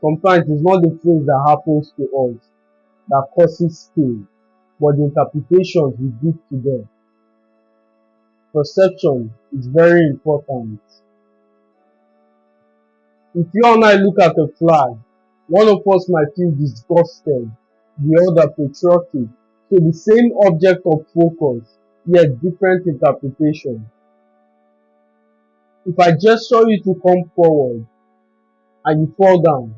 Sometimes it's not the things that happens to us that causes pain, but the interpretations we give to them. Perception is very important. If you and I look at a flag, one of us might feel disgusted, the other patriotic. So the same object of focus, yet different interpretation. If I gesture you to come forward and you fall down,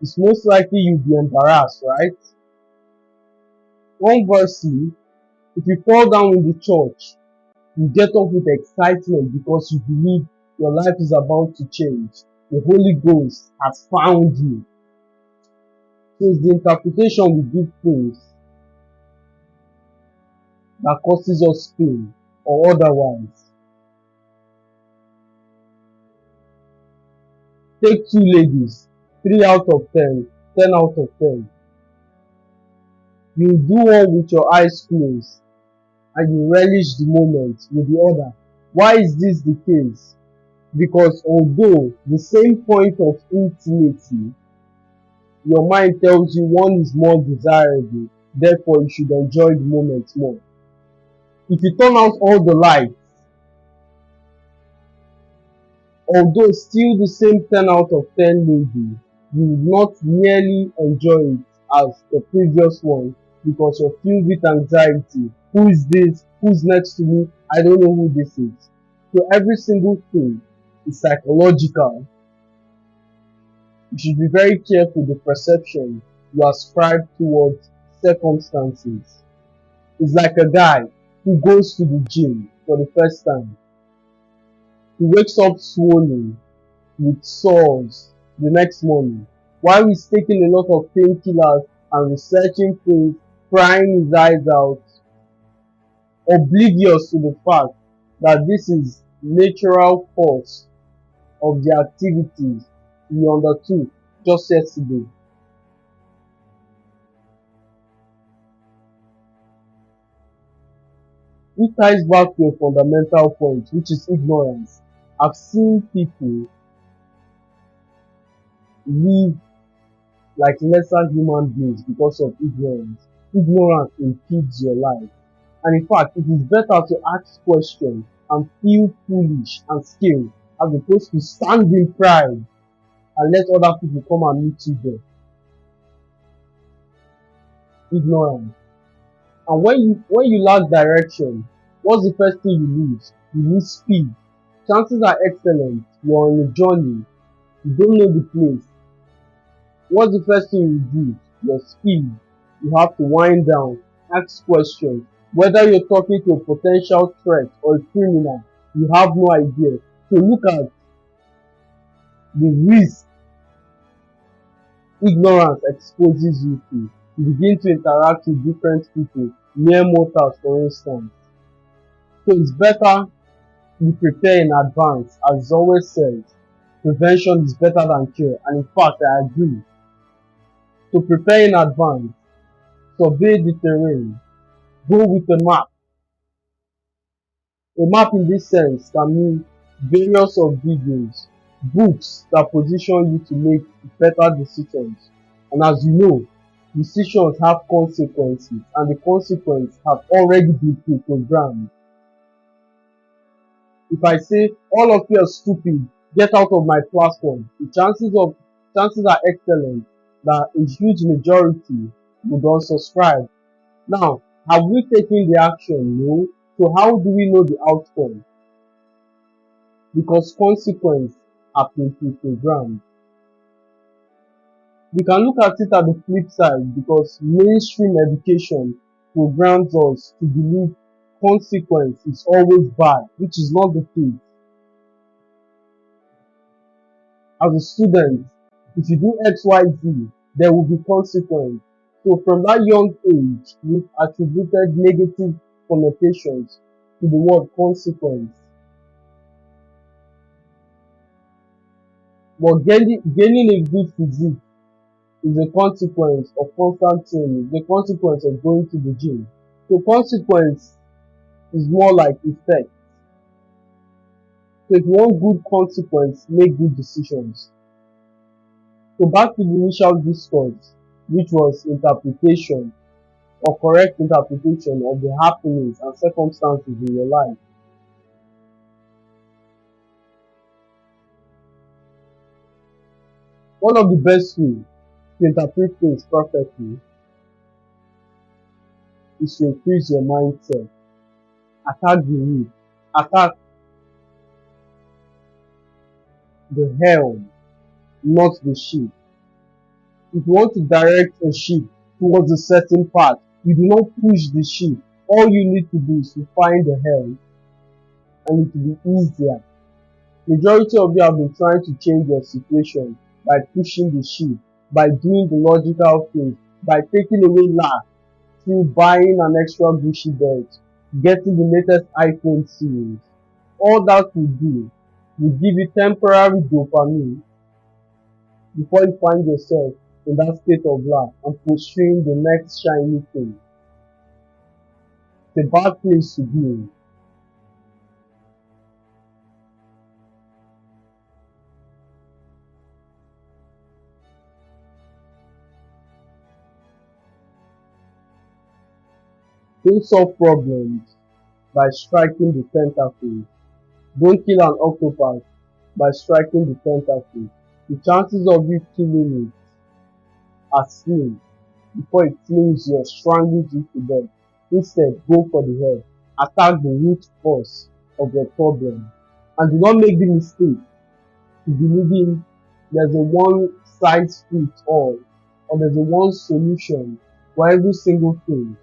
it's most likely you'll be embarrassed, right? Conversely, if you fall down in the church, you get up with excitement because you believe your life is about to change. The Holy Ghost has found you. So it's the interpretation we give things that causes us pain or otherwise. Take two ladies, 3 out of 10, 10 out of 10. You do one with your eyes closed and you relish the moment with the other. Why is this the case? Because although the same point of intimacy, your mind tells you one is more desirable, therefore you should enjoy the moment more. If you turn out all the lights, although still the same 10 out of 10 lady, you will not nearly enjoy it as the previous one because you're filled with anxiety. Who is this? Who's next to me? I don't know who this is. So every single thing is psychological. You should be very careful the perception you ascribe towards circumstances. It's like a guy who goes to the gym for the first time. He wakes up swollen with sores the next morning while he's taking a lot of painkillers and researching things, crying his eyes out, oblivious to the fact that this is natural course of the activities he undertook just yesterday. It ties back to a fundamental point, which is ignorance. I've seen people live like lesser human beings because of ignorance. Ignorance impedes your life. And in fact, it is better to ask questions and feel foolish and skilled as opposed to stand in pride and let other people come and meet you there. Ignorance. And when you lack direction, what's the first thing you lose? You lose speed. Chances are excellent. You're on a journey. You don't know the place. What's the first thing you do? Your speed. You have to wind down, ask questions. Whether you're talking to a potential threat or a criminal, you have no idea. So look at the risk ignorance exposes you to. You begin to interact with different people, mere mortals for instance. So it's better you prepare in advance. As always says, prevention is better than cure. And in fact, I agree. So prepare in advance, survey the terrain, go with a map. A map in this sense can mean various of videos, books that position you to make better decisions. And as you know, decisions have consequences and the consequences have already been pre-programmed. If I say all of you are stupid, get out of my platform, the chances are excellent that a huge majority would unsubscribe. Now, have we taken the action? No. So how do we know the outcome? Because consequences have been pre-programmed. We can look at it at the flip side because mainstream education programs us to believe consequence is always bad, which is not the case. As a student, if you do XYZ, there will be consequence. So from that young age, we've attributed negative connotations to the word consequence. But gaining a good physique is a consequence of constant training, the consequence of going to the gym. So consequence is more like effect. So if you want good consequence, make good decisions. So back to the initial discourse, which was interpretation or correct interpretation of the happenings and circumstances in your life. One of the best ways to interpret things perfectly is to increase your mindset. Attack the root. Attack the helm, not the ship. If you want to direct a ship towards a certain path, you do not push the ship. All you need to do is to find the helm, and it will be easier. Majority of you have been trying to change your situation by pushing the ship, by doing the logical things, by taking away lack, through buying an extra Gucci belt, getting the latest iPhone series. All that will give you temporary dopamine before you find yourself in that state of lack and pursuing the next shiny thing. It's a bad place to be in. Don't solve problems by striking the tentacles. Don't kill an octopus by striking the tentacles. The chances of you killing it are slim before it flings you or strangles you to death. Instead, go for the head. Attack the root cause of your problem. And do not make the mistake to believing there's a one size fits all or there's a one solution for every single thing.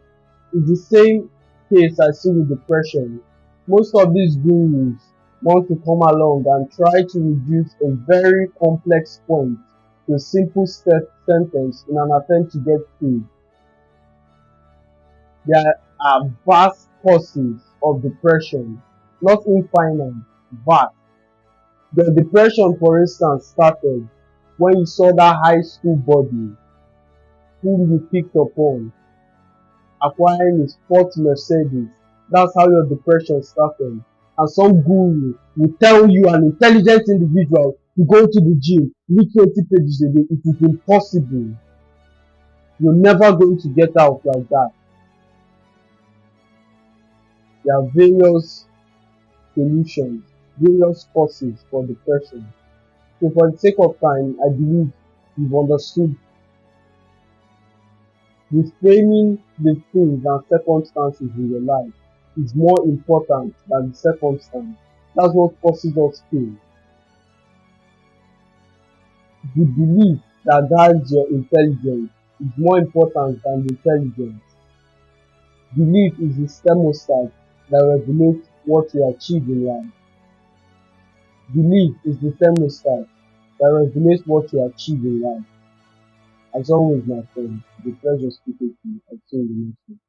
It's the same case I see with depression. Most of these gurus want to come along and try to reduce a very complex point to a simple sentence in an attempt to get paid. There are vast causes of depression, not infinite, vast. The depression, for instance, started when you saw that high school body whom you picked upon acquiring a sports Mercedes. That's how your depression started. And some guru will tell you, an intelligent individual, to go to the gym, read 20 pages a day. It is impossible. You're never going to get out like that. There are various solutions, various causes for depression. So for the sake of time, I believe you've understood reframing the things and circumstances in your life is more important than the circumstance. That's what causes us pain. The belief that guides your intelligence is more important than the intelligence. Belief is the thermostat that regulates what you achieve in life. Belief is the thermostat that regulates what you achieve in life. As always, my friend, it's a pleasure speaking to you. I'll see you in the next one.